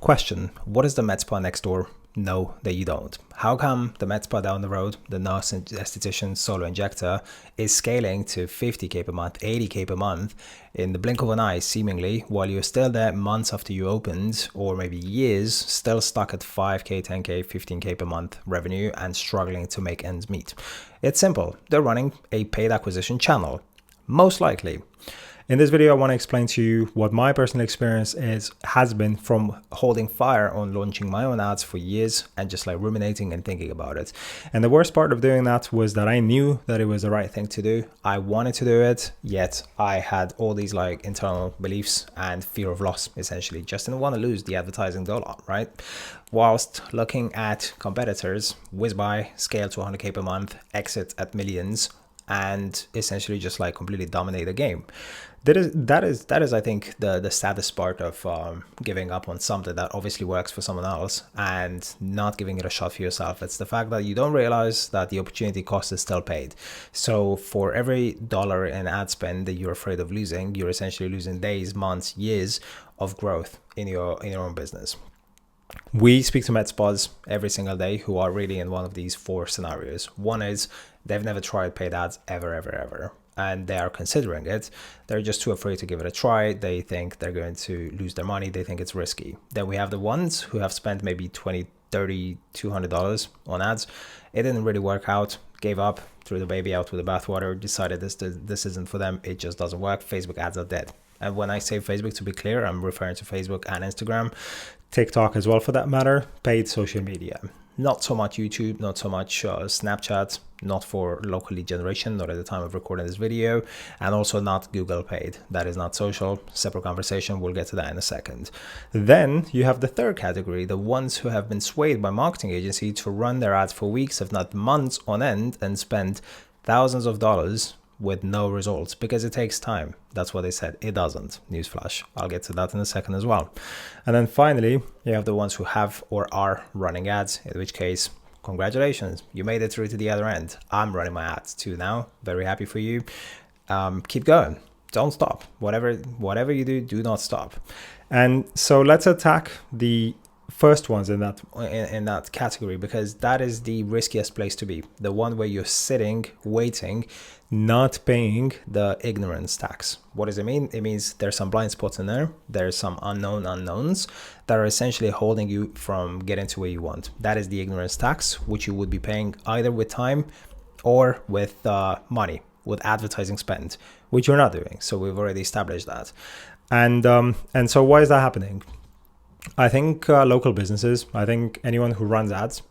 Question: what does the Medspa next door know that you don't? How come the Medspa down the road, the nurse and esthetician solo injector, is scaling to 50k per month, 80k per month in the blink of an eye, seemingly, while you're still there months after you opened, or maybe years, still stuck at 5k, 10k, 15k per month revenue and struggling to make ends meet? It's simple. They're running a paid acquisition channel, most likely. In this video, I want to explain to you what my personal experience has been from holding fire on launching my own ads for years and just like ruminating and thinking about it. And the worst part of doing that was that I knew that it was the right thing to do. I wanted to do it, yet I had all these like internal beliefs and fear of loss, essentially. Just didn't want to lose the advertising dollar, right? Whilst looking at competitors, whiz by, scale to 100k per month, exit at millions, and essentially just like completely dominate the game. That is I think the saddest part of giving up on something that obviously works for someone else and not giving it a shot for yourself. It's the fact that you don't realize that the opportunity cost is still paid. So for every dollar in ad spend that you're afraid of losing, you're essentially losing days, months, years of growth in your own business. We speak to Medspas every single day who are really in one of these four scenarios. One is they've never tried paid ads ever, and they are considering it. They're just too afraid to give it a try. They think they're going to lose their money. They think it's risky. Then we have the ones who have spent maybe $20, $30, $200 on ads. It didn't really work out, gave up, threw the baby out with the bathwater, decided this isn't for them. It just doesn't work. Facebook ads are dead. And when I say Facebook, to be clear, I'm referring to Facebook and Instagram, TikTok as well for that matter, paid social media. Not so much YouTube, not so much Snapchat, not for local lead generation, not at the time of recording this video, and also not Google paid. That is not social, separate conversation, we'll get to that in a second. Then you have the third category, the ones who have been swayed by marketing agency to run their ads for weeks, if not months on end, and spend thousands of dollars with no results because it takes time. That's what they said. It doesn't. Newsflash. I'll get to that in a second as well. And then finally, you have the ones who have or are running ads, in which case, congratulations, you made it through to the other end. I'm running my ads too now. Very happy for you. Keep going. Don't stop. Whatever you do, do not stop. And so let's attack the first ones in that category, because that is the riskiest place to be. The one where you're sitting, waiting, not paying the ignorance tax. What does it mean? It means there's some blind spots in there. There's some unknown unknowns that are essentially holding you from getting to where you want. That is the ignorance tax, which you would be paying either with time or with money, with advertising spend, which you're not doing. So we've already established that. And so why is that happening? I think local businesses, I think anyone who runs ads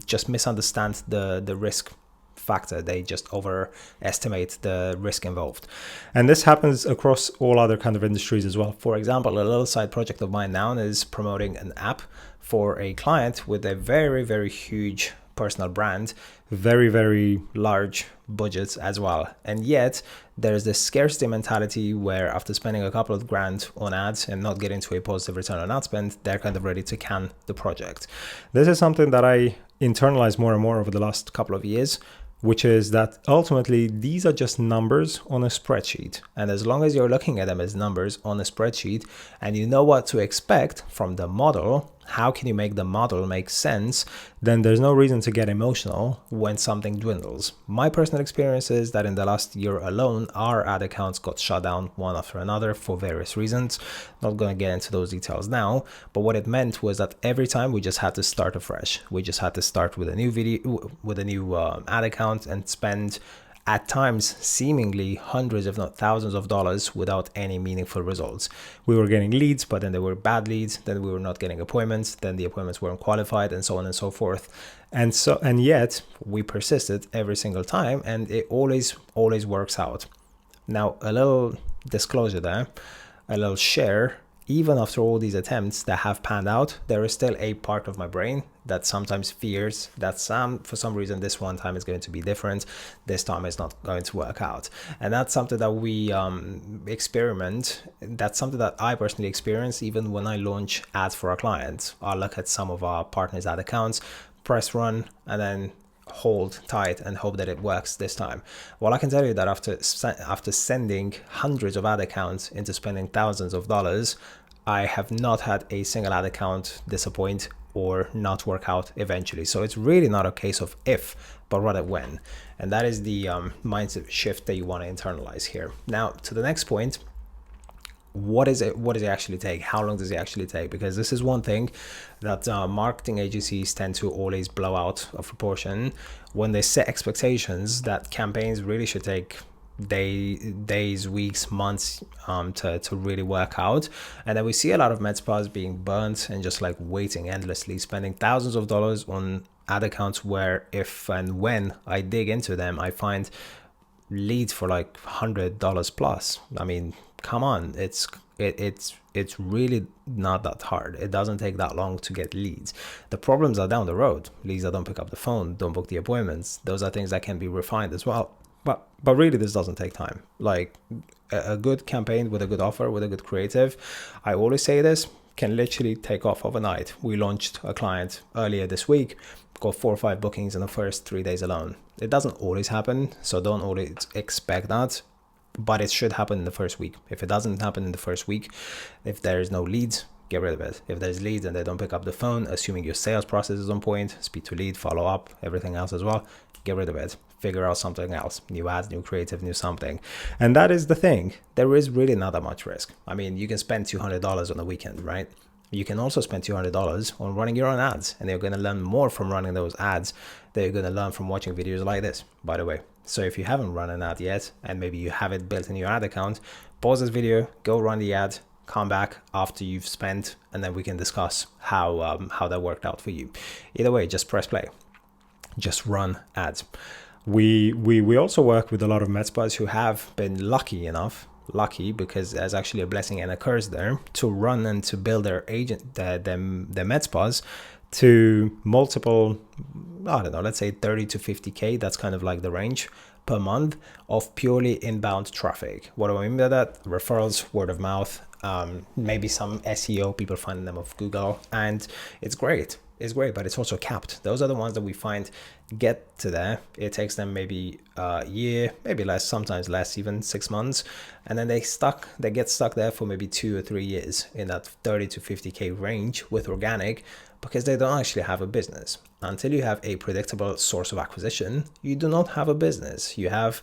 just misunderstands the risk factor. They just overestimate the risk involved. And this happens across all other kind of industries as well. For example, a little side project of mine now is promoting an app for a client with a very, very huge personal brand, very, very large budgets as well. And yet there's this scarcity mentality where after spending a couple of grand on ads and not getting to a positive return on ad spend, they're kind of ready to can the project. This is something that I internalized more and more over the last couple of years, which is that ultimately these are just numbers on a spreadsheet. And as long as you're looking at them as numbers on a spreadsheet and you know what to expect from the model, how can you make the model make sense, then there's no reason to get emotional when something dwindles. My personal experience is that in the last year alone, our ad accounts got shut down one after another for various reasons. Not going to get into those details now, but what it meant was that every time we just had to start afresh. We just had to start with a new video, with a new ad account and spend at times seemingly hundreds if not thousands of dollars without any meaningful results. We were getting leads, but then they were bad leads, then we were not getting appointments, then the appointments weren't qualified, and so on and so forth. And yet we persisted every single time, and it always works out. Now, a little disclosure there, a little share. Even after all these attempts that have panned out, there is still a part of my brain that sometimes fears that for some reason this one time is going to be different. This time it's not going to work out. And that's something that we experiment. That's something that I personally experience even when I launch ads for our clients. I'll look at some of our partners' ad accounts, press run, and then hold tight and hope that it works this time. Well, I can tell you that after sending hundreds of ad accounts into spending thousands of dollars, I have not had a single ad account disappoint or not work out eventually. So it's really not a case of if, but rather when. And that is the mindset shift that you want to internalize here. Now, to the next point, what does it actually take? How long does it actually take? Because this is one thing that marketing agencies tend to always blow out of proportion when they set expectations that campaigns really should take days, weeks, months to really work out. And then we see a lot of med spas being burnt and just like waiting endlessly, spending thousands of dollars on ad accounts where if and when I dig into them, I find leads for like $100 plus. I mean, come on, it's really not that hard. It doesn't take that long to get leads. The problems are down the road. Leads that don't pick up the phone, don't book the appointments. Those are things that can be refined as well. But really, this doesn't take time. Like a good campaign with a good offer, with a good creative, I always say this, can literally take off overnight. We launched a client earlier this week, got 4 or 5 bookings in the first 3 days alone. It doesn't always happen, so don't always expect that, but it should happen in the first week. If it doesn't happen in the first week, if there is no leads, get rid of it. If there's leads and they don't pick up the phone, assuming your sales process is on point, speed to lead, follow up, everything else as well, get rid of it. Figure out something else, new ads, new creative, new something. And that is the thing. There is really not that much risk. I mean, you can spend $200 on a weekend, right? You can also spend $200 on running your own ads, and you're going to learn more from running those ads that you're going to learn from watching videos like this, by the way. So if you haven't run an ad yet, and maybe you have it built in your ad account, pause this video, go run the ad, come back after you've spent, and then we can discuss how that worked out for you. Either way, just press play. Just run ads. We also work with a lot of med spas who have been lucky because there's actually a blessing and a curse there, to run and to build their med spas to multiple, I don't know, let's say 30 to 50K. That's kind of like the range per month of purely inbound traffic. What do I mean by that? Referrals, word of mouth, maybe some SEO, people finding them off Google, and it's great. It's great, but it's also capped. Those are the ones that we find get to there. It takes them maybe a year, maybe less, sometimes less, even 6 months. And then they get stuck there for maybe 2 or 3 years in that 30 to 50K range with organic, because they don't actually have a business. Until you have a predictable source of acquisition, you do not have a business. You have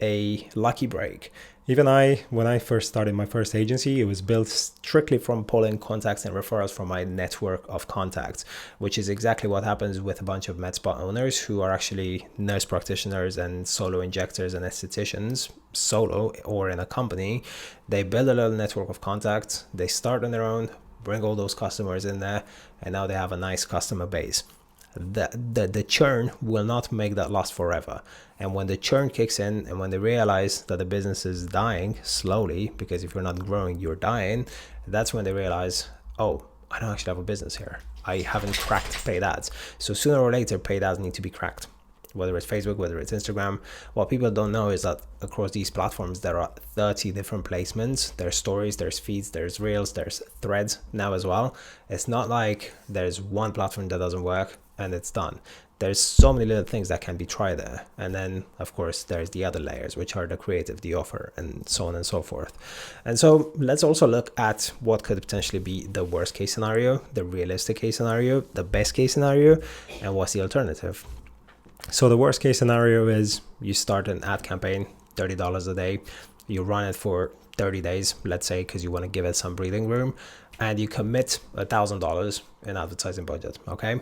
a lucky break. Even when I first started my first agency, it was built strictly from pulling contacts and referrals from my network of contacts, which is exactly what happens with a bunch of med spa owners who are actually nurse practitioners and solo injectors and estheticians, solo or in a company. They build a little network of contacts, they start on their own, bring all those customers in there, and now they have a nice customer base. The churn will not make that last forever. And when the churn kicks in and when they realize that the business is dying slowly, because if you're not growing, you're dying, that's when they realize, oh, I don't actually have a business here. I haven't cracked paid ads. So sooner or later, paid ads need to be cracked. Whether it's Facebook, whether it's Instagram. What people don't know is that across these platforms, there are 30 different placements. There's stories, there's feeds, there's reels, there's threads now as well. It's not like there's one platform that doesn't work and it's done. There's so many little things that can be tried there. And then, of course, there's the other layers, which are the creative, the offer, and so on and so forth. And so let's also look at what could potentially be the worst case scenario, the realistic case scenario, the best case scenario, and what's the alternative. So the worst case scenario is you start an ad campaign, $30 a day. You run it for 30 days, let's say, because you want to give it some breathing room, and you commit $1,000 in advertising budget, okay?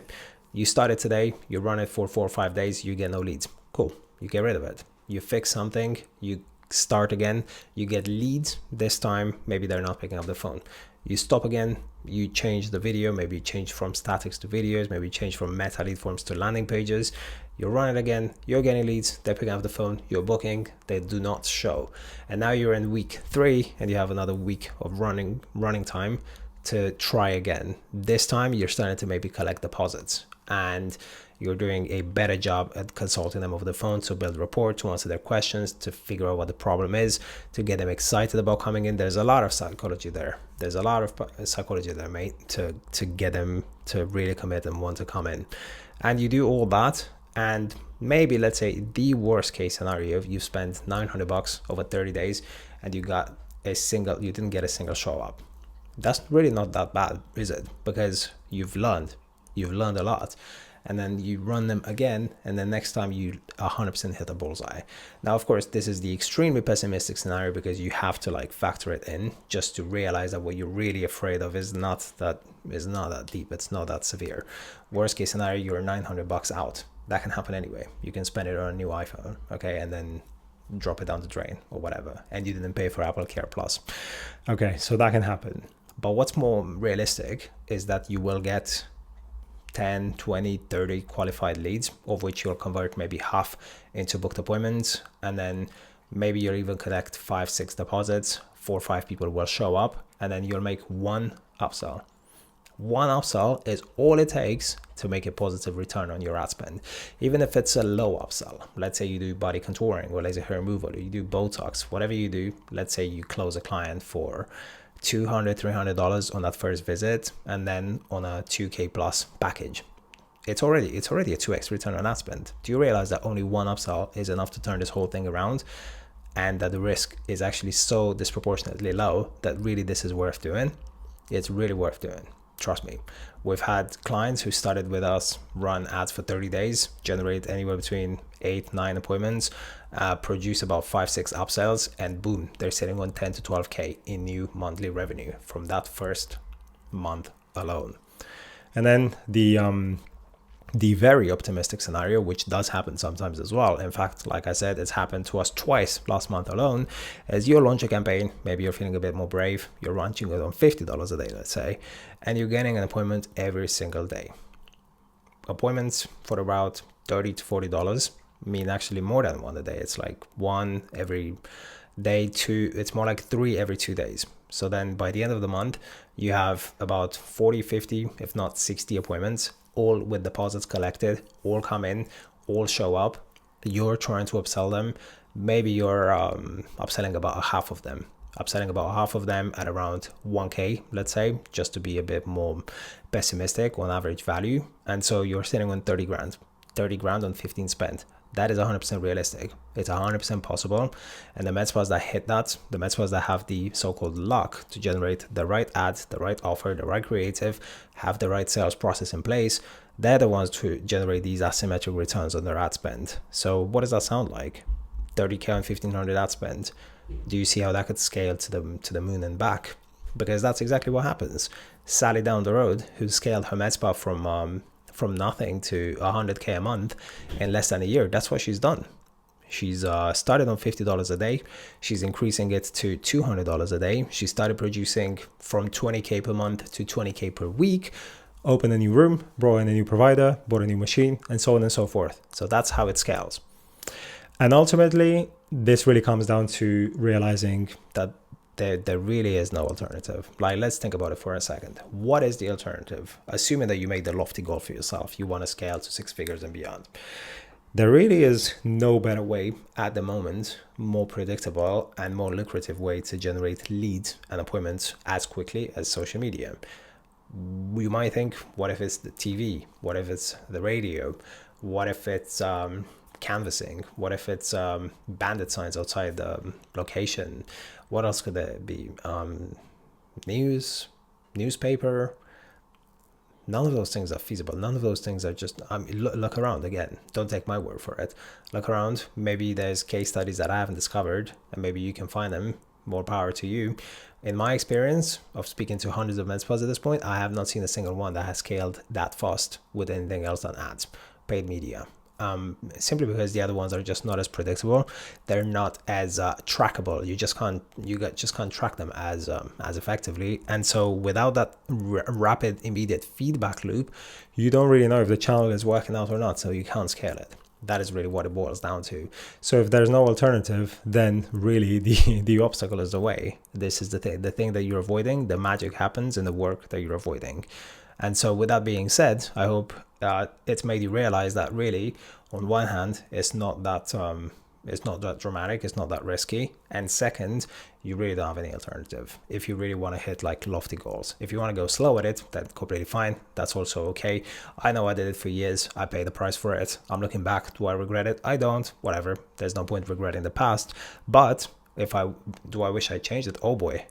You start it today, you run it for 4 or 5 days, you get no leads. Cool, you get rid of it. You fix something, you start again, you get leads. This time, maybe they're not picking up the phone. You stop again, you change the video, maybe you change from statics to videos, maybe you change from meta lead forms to landing pages. You run it again, you're getting leads, they're picking up the phone, you're booking, they do not show. And now you're in week 3 and you have another week of running time to try again. This time you're starting to maybe collect deposits and you're doing a better job at consulting them over the phone to build rapport, to answer their questions, to figure out what the problem is, to get them excited about coming in. There's a lot of psychology there. There's a lot of psychology there, mate, to get them to really commit and want to come in. And you do all that, and maybe, let's say, the worst case scenario, you spend $900 over 30 days and you didn't get a single show up. That's really not that bad, is it? Because you've learned a lot, and then you run them again, and then next time you 100% hit a bullseye. Now, of course, this is the extremely pessimistic scenario, because you have to like factor it in just to realize that what you're really afraid of is not that deep, it's not that severe. Worst case scenario, you're $900 out. That can happen anyway. You can spend it on a new iPhone, okay, and then drop it down the drain or whatever, and you didn't pay for Apple Care Plus. Okay, so that can happen. But what's more realistic is that you will get 10, 20, 30 qualified leads, of which you'll convert maybe half into booked appointments, and then maybe you'll even collect 5, 6 deposits, 4 or 5 people will show up, and then you'll make one upsell. One upsell is all it takes to make a positive return on your ad spend. Even if it's a low upsell, let's say you do body contouring or laser hair removal, or you do Botox, whatever you do, let's say you close a client for $200, $300 on that first visit, and then on a 2K plus package. It's already a 2x return on ad spend. Do you realize that only one upsell is enough to turn this whole thing around, and that the risk is actually so disproportionately low that really this is worth doing? It's really worth doing. Trust me. We've had clients who started with us, run ads for 30 days, generate anywhere between 8, 9 appointments, produce about 5, 6 upsells, and boom, they're sitting on 10 to 12K in new monthly revenue from that first month alone. And then the very optimistic scenario, which does happen sometimes as well. In fact, like I said, it's happened to us twice last month alone. As you launch a campaign, maybe you're feeling a bit more brave, you're launching it on $50 a day, let's say, and you're getting an appointment every single day. Appointments for about $30 to $40 mean actually more than one a day. It's like one every day, 2, it's more like 3 every 2 days. So then by the end of the month, you have about 40, 50, if not 60 appointments, all with deposits collected, all come in, all show up. You're trying to upsell them. Maybe you're upselling about half of them at around 1K, let's say, just to be a bit more pessimistic on average value. And so you're sitting on 30 grand on 15 spent. That is 100% realistic. It's 100% possible. And the Medspas that hit that, the Medspas that have the so-called luck to generate the right ads, the right offer, the right creative, have the right sales process in place, they're the ones to generate these asymmetric returns on their ad spend. So what does that sound like? 30K on 1500 ad spend. Do you see how that could scale to the moon and back? Because that's exactly what happens. Sally down the road, who scaled her Medspa from nothing to 100K a month in less than a year. That's what she's done. She's started on $50 a day. She's increasing it to $200 a day. She started producing from 20K per month to 20K per week, opened a new room, brought in a new provider, bought a new machine, and so on and so forth. So that's how it scales. And ultimately, this really comes down to realizing that there really is no alternative. Like, let's think about it for a second. What is the alternative? Assuming that you make the lofty goal for yourself, you want to scale to 6 figures and beyond. There really is no better way at the moment, more predictable and more lucrative way to generate leads and appointments as quickly as social media. You might think, what if it's the TV? What if it's the radio? What if it's canvassing? What if it's bandit signs outside the location? What else could there be? Newspaper. None of those things are feasible. None of those things are just, look around again. Don't take my word for it. Look around. Maybe there's case studies that I haven't discovered, and maybe you can find them. More power to you. In my experience of speaking to hundreds of Medspas at this point, I have not seen a single one that has scaled that fast with anything else than ads, paid media. Simply because the other ones are just not as predictable. They're not as trackable. You just can't track them as effectively. And so without that rapid, immediate feedback loop, you don't really know if the channel is working out or not. So you can't scale it. That is really what it boils down to. So if there's no alternative, then really the obstacle is the way. This is the thing that you're avoiding. The magic happens in the work that you're avoiding. And so with that being said, I hope it's made you realize that really, on one hand, it's not that dramatic, it's not that risky. And second, you really don't have any alternative. If you really want to hit like lofty goals, if you want to go slow at it, that's completely fine. That's also okay. I know I did it for years. I paid the price for it. I'm looking back. Do I regret it? I don't. Whatever. There's no point regretting the past. But do I wish I changed it? Oh boy.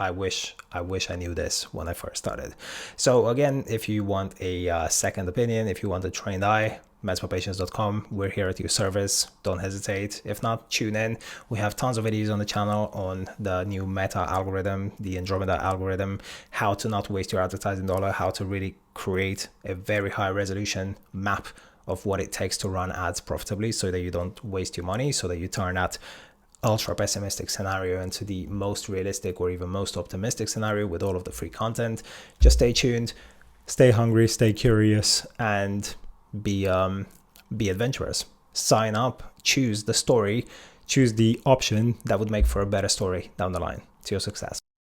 I wish I knew this when I first started. So again, if you want a second opinion, if you want a trained eye, medspapatients.com, we're here at your service. Don't hesitate. If not, tune in. We have tons of videos on the channel on the new meta algorithm, the Andromeda algorithm, how to not waste your advertising dollar, how to really create a very high resolution map of what it takes to run ads profitably so that you don't waste your money, so that you turn that ultra pessimistic scenario into the most realistic or even most optimistic scenario with all of the free content. Just stay tuned, stay hungry, stay curious, and be adventurous. Sign up, choose the story, choose the option that would make for a better story down the line to your success.